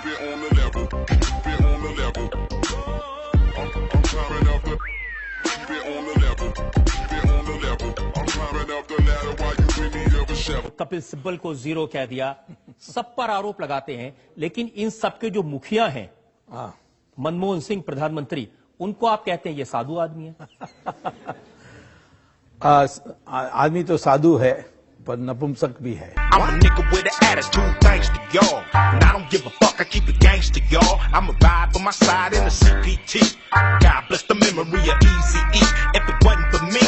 keep it on the level, keep it on the level. I'm climbing up the, keep it on the level, keep it on the level. I'm climbing up the ladder while you bring me up a shovel. Kapil Sibal को zero कह दिया, सब पर आरोप लगाते हैं, लेकिन इन सबके जो मुखिया हैं, मनमोहन सिंह प्रधानमंत्री, उनको आप कहते हैं ये साधु आदमी है। आदमी तो साधु है पर नपुंसक भी है। I'm a nigga with an attitude, thanks to y'all. And I don't give a fuck, I keep it gangster, y'all. I'm a ride for my side in the CPT. God bless the memory of Eazy-E. If it wasn't for me.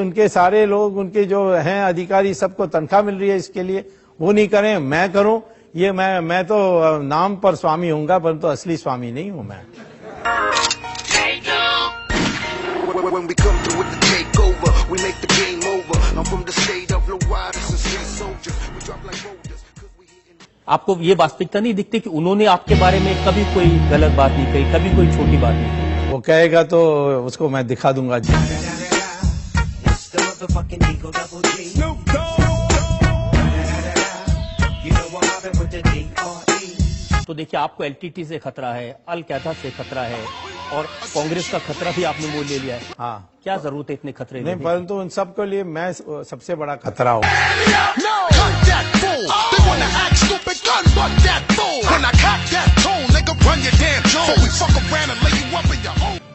उनके सारे लोग, उनके जो हैं अधिकारी, सबको तनख्वाह मिल रही है इसके लिए, वो नहीं करें, मैं करूं। ये मैं तो नाम पर स्वामी हूंगा, परंतु असली स्वामी नहीं हूं मैं। When we come through with the takeover, we make the game over. I'm from the state of Lowatis and street soldiers. We drop like boulders. आपको ये वास्तविकता नहीं दिखती कि उन्होंने आपके बारे में कभी कोई गलत बात नहीं कही, कभी कोई छोटी बात नहीं की? वो कहेगा तो उसको मैं दिखा दूंगा। तो देखिए, आपको एलटीटी से खतरा है, अल कैदा से खतरा है, और कांग्रेस का खतरा भी आपने मोल ले लिया है। हाँ, क्या जरूरत है इतने खतरे नहीं, परंतु उन सबके लिए मैं सबसे बड़ा खतरा हूँ।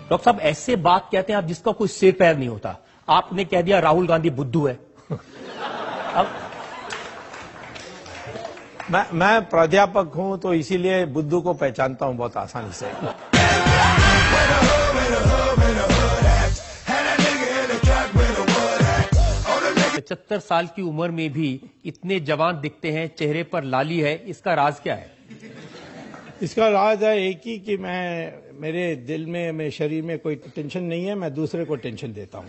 डॉक्टर साहब, ऐसे बात कहते हैं आप जिसका कोई सिर पैर नहीं होता। आपने कह दिया राहुल गांधी बुद्धू है। अब मैं प्राध्यापक हूं तो इसीलिए बुद्धू को पहचानता हूं बहुत आसानी से। 75 साल की उम्र में भी इतने जवान दिखते हैं, चेहरे पर लाली है, इसका राज क्या है? इसका राज है एक ही कि मेरे दिल में, मेरे शरीर में कोई टेंशन नहीं है, मैं दूसरे को टेंशन देता हूं।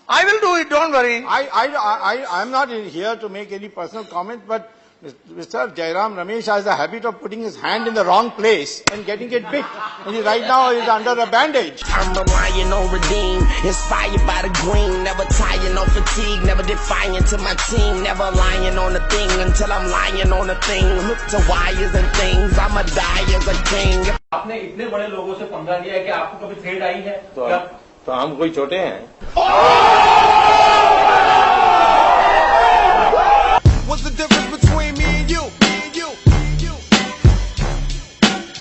I will do it, don't worry. I'm not here to make any personal comment, but Mr. Jairam Ramesh has a habit of putting his hand in the wrong place and getting it bit. And right now he's under a bandage. I'm a lion on redeem, inspired by the green, never tired, no fatigue, never defiant to my team, never lying on a thing until I'm lying on a thing. Look to wires and things, I'm a die as a king. आपने इतने बड़े लोगों से पंगा लिया है कि आपको कभी थ्रेड आई है? तो हम कोई छोटे हैं? What's the difference between me and you?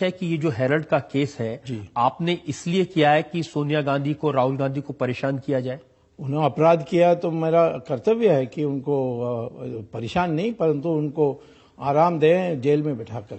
है कि ये जो हेरल्ड का केस है, आपने इसलिए किया है कि सोनिया गांधी को, राहुल गांधी को परेशान किया जाए? उन्होंने अपराध किया तो मेरा कर्तव्य है कि उनको परेशान नहीं, परंतु उनको आराम दें, जेल में बैठा कर।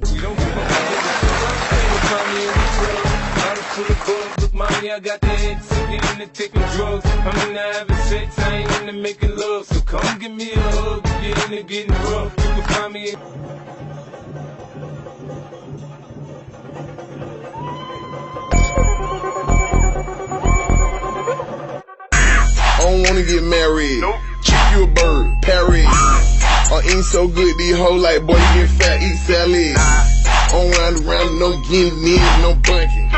I don't wanna get married. Nope. Chick you a bird, Perry. Eating so good, these hoes like, boy, you get fat, eat salad. On round, no guinea, no bunking.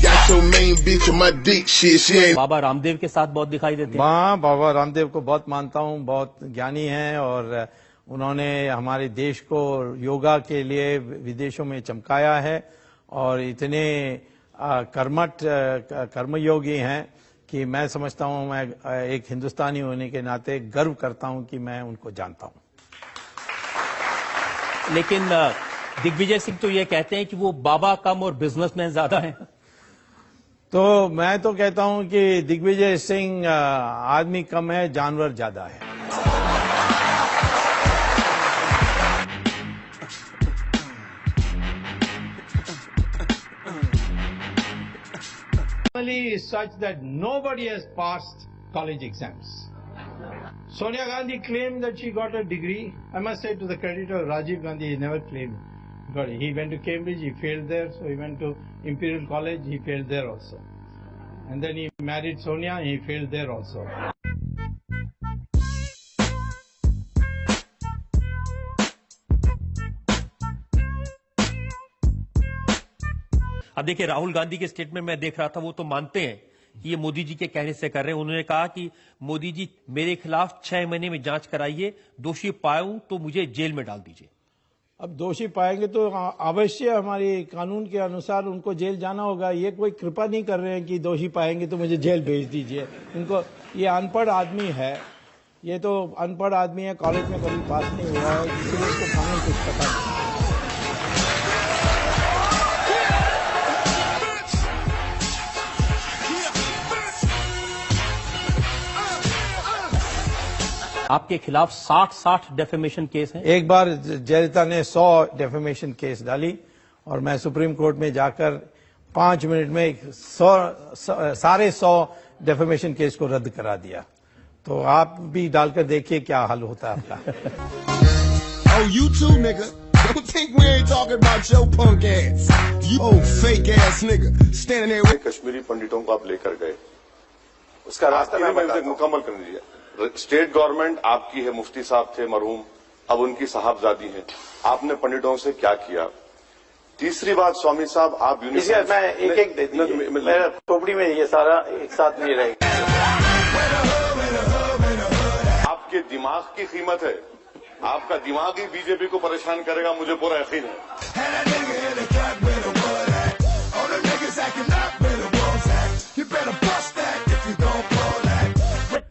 Got your main bitch on my dick, shit, she ain't. Baba Ramdev के साथ बहुत दिखाई देते हैं। हाँ, बाबा रामदेव को बहुत मानता हूँ, बहुत ज्ञानी हैं और उन्होंने हमारे देश को योगा के लिए विदेशों में चमकाया है और इतने कर्मयोगी हैं कि मैं समझता हूं, मैं एक हिंदुस्तानी होने के नाते गर्व करता हूं कि मैं उनको जानता हूं। लेकिन दिग्विजय सिंह तो ये कहते हैं कि वो बाबा कम और बिजनेसमैन ज्यादा हैं। तो मैं तो कहता हूं कि दिग्विजय सिंह आदमी कम है, जानवर ज्यादा है। Is such that nobody has passed college exams. Sonia Gandhi claimed that she got a degree. I must say, to the credit of Rajiv Gandhi, he never claimed got it. He went to Cambridge, he failed there, so he went to Imperial College, he failed there also. And then he married Sonia, he failed there also. अब देखिए, राहुल गांधी के statement में देख रहा था, वो तो मानते हैं कि ये मोदी जी के कहने से कर रहे हैं। उन्होंने कहा कि मोदी जी मेरे खिलाफ 6 महीने में जांच कराइए, दोषी पाऊं तो मुझे जेल में डाल दीजिए। अब दोषी पाएंगे तो अवश्य हमारे कानून के अनुसार उनको जेल जाना होगा। ये कोई कृपा नहीं कर रहे हैं कि दोषी पाएंगे तो मुझे जेल भेज दीजिए। इनको, ये अनपढ़ आदमी है, ये तो अनपढ़ आदमी है, कॉलेज में कभी पास नहीं हुआ है, इसलिए इसको कानून कुछ पता नहीं। आपके खिलाफ 60 डेफेमेशन केस हैं। एक बार जयललिता ने 100 डेफेमेशन केस डाली और मैं सुप्रीम कोर्ट में जाकर 5 मिनट में सारे 100 डेफेमेशन केस को रद्द करा दिया। तो आप भी डालकर देखिए क्या हाल होता है आपका। Oh, you too, nigga. Don't think we ain't talking about your punk ass. You old fake ass nigga standing there with Kashmiri पंडितों को आप लेकर गए, उसका रास्ता मैं मुकम्मल कर दीजिए। स्टेट गवर्नमेंट आपकी है, मुफ्ती साहब थे मरहूम, अब उनकी साहबजादी है। आपने पंडितों से क्या किया? तीसरी बात स्वामी साहब, आप यूनिवर्सिटी मैं एक दे दीजिए, मेरा टोपड़ी में ये सारा एक साथ नहीं रहेगा। आपके दिमाग की कीमत है, आपका दिमाग ही बीजेपी को परेशान करेगा, मुझे पूरा यकीन है।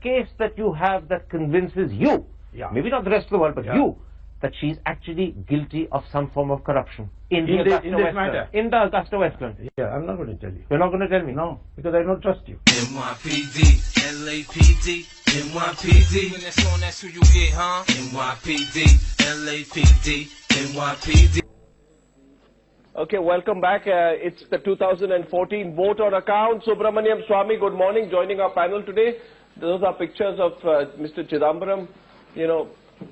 Case that you have that convinces you, maybe not the rest of the world, but you, that she's actually guilty of some form of corruption in the Augusta Westland. Yeah, I'm not going to tell you. You're not going to tell me? No, because I don't trust you. NYPD, LAPD, NYPD. When it's on, that's who you get, huh? NYPD, LAPD, NYPD. Okay, welcome back. It's the 2014 vote on account. Subramaniam Swamy, good morning, joining our panel today. Those are pictures of Mr. Chidambaram,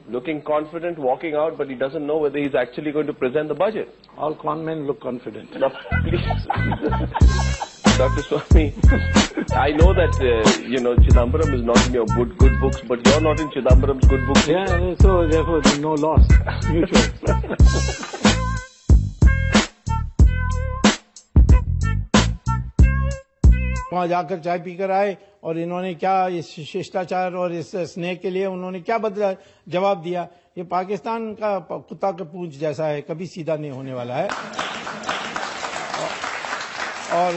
looking confident, walking out, but he doesn't know whether he's actually going to present the budget. All con men look confident. No, please. Dr. Swamy, I know that, Chidambaram is not in your good books, but you're not in Chidambaram's good books. Yeah, so therefore no loss. Mutual. वहां जाकर चाय पीकर आए और इन्होंने क्या इस शिष्टाचार और इस स्नेह के लिए उन्होंने क्या बदला जवाब दिया। ये पाकिस्तान का कुत्ता का पूंछ जैसा है, कभी सीधा नहीं होने वाला है। और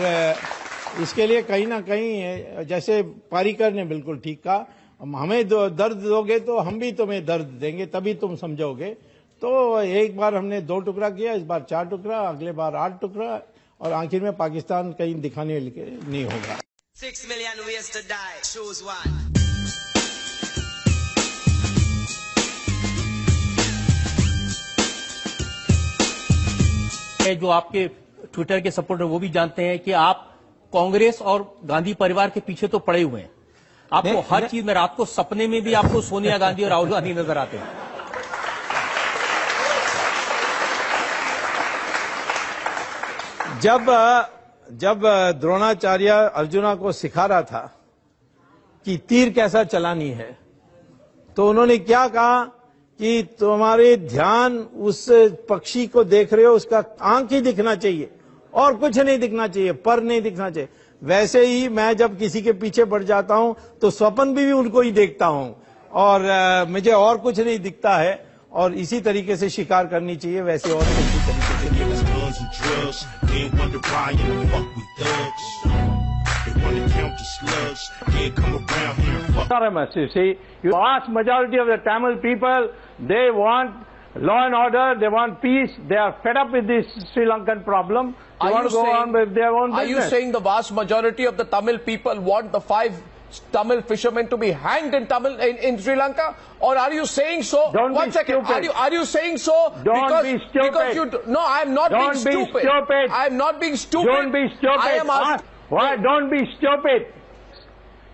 इसके लिए कहीं ना कहीं, जैसे पारीकर ने बिल्कुल ठीक कहा, हमें दर्द दोगे तो हम भी तुम्हें दर्द देंगे, तभी तुम समझोगे। तो एक बार हमने 2 टुकड़ा किया, इस बार 4 टुकड़ा, अगले बार 8 टुकड़ा, और आखिर में पाकिस्तान कहीं दिखाने नहीं होगा। 6 million ways to die. Choose one. जो आपके ट्विटर के सपोर्टर वो भी जानते हैं कि आप कांग्रेस और गांधी परिवार के पीछे तो पड़े हुए हैं। आपको हर चीज में, रात को सपने में भी आपको सोनिया गांधी और राहुल गांधी नजर आते हैं। जब द्रोणाचार्य अर्जुना को सिखा रहा था कि तीर कैसा चलानी है, तो उन्होंने क्या कहा कि तुम्हारे ध्यान उस पक्षी को देख रहे हो, उसका आंख ही दिखना चाहिए और कुछ नहीं दिखना चाहिए, पर नहीं दिखना चाहिए। वैसे ही मैं जब किसी के पीछे बढ़ जाता हूं तो स्वप्न भी उनको ही देखता हूं और मुझे और कुछ नहीं दिखता है, और इसी तरीके से शिकार करनी चाहिए, वैसे और किसी तरीके से नहीं करना। See, the vast majority of the Tamil people, they want law and order, they want peace, they are fed up with this Sri Lankan problem. They want to go on with their own business. Are you saying the vast majority of the Tamil people want the 5 Tamil fishermen to be hanged in Sri Lanka, or are you saying so? Don't One be second. stupid. Are you saying so? Don't be stupid. Because no, I am not Don't being be stupid. stupid. I am not being stupid. Don't be stupid. I am asking. Why? Don't be stupid.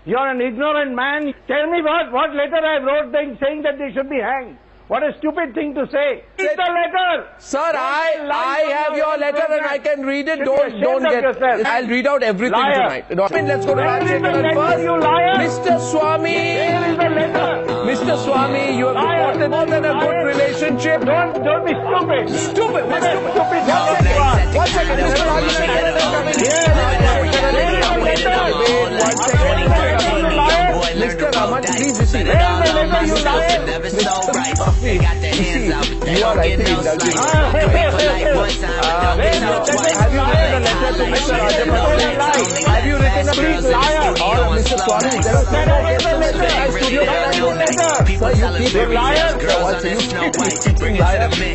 You're an ignorant man. Tell me what letter I wrote saying that they should be hanged. What a stupid thing to say. Read the letter. Sir, I have your letter and I can read it. Don't get. Yourself. I'll read out everything Liar. tonight. Let's go to Where is the Rajshekharan letter, first. you liar? Mr. Swamy. Where is the letter? Mr. Mr. Swami, you have reported more than a good relationship. Don't be stupid. Stupid. One second. One second. Mr. Mr. Raman, please receive. You are right. Have you written a liar? Or Mr. Swami, there are liar.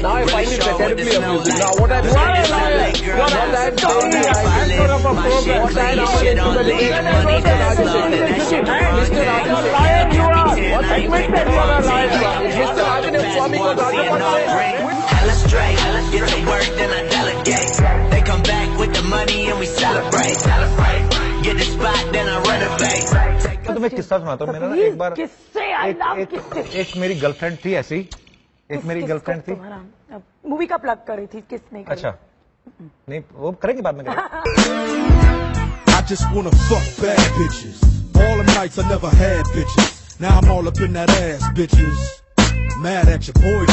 Now I find it terribly amusing. Now what I'm Mr. Rajan, you are. Admit that you are a liar. Mr. Rajan, Swami ko Hella straight, get to work, then I delegate. They come back with the money and we celebrate. Get the spot, then I renovate. तो मैं किस्सा सुनाता हूँ। मेरा ना एक बार एक मेरी गर्लफ्रेंड थी ऐसी, एक मेरी गर्लफ्रेंड थी। मूवी का प्लग करी थी, किसने करी? अच्छा नहीं, वो करेंगे बाद में करेंगे। I just wanna fuck bad bitches. All them nights I never had bitches. Now I'm all up in that ass, bitches. Mad at your boy.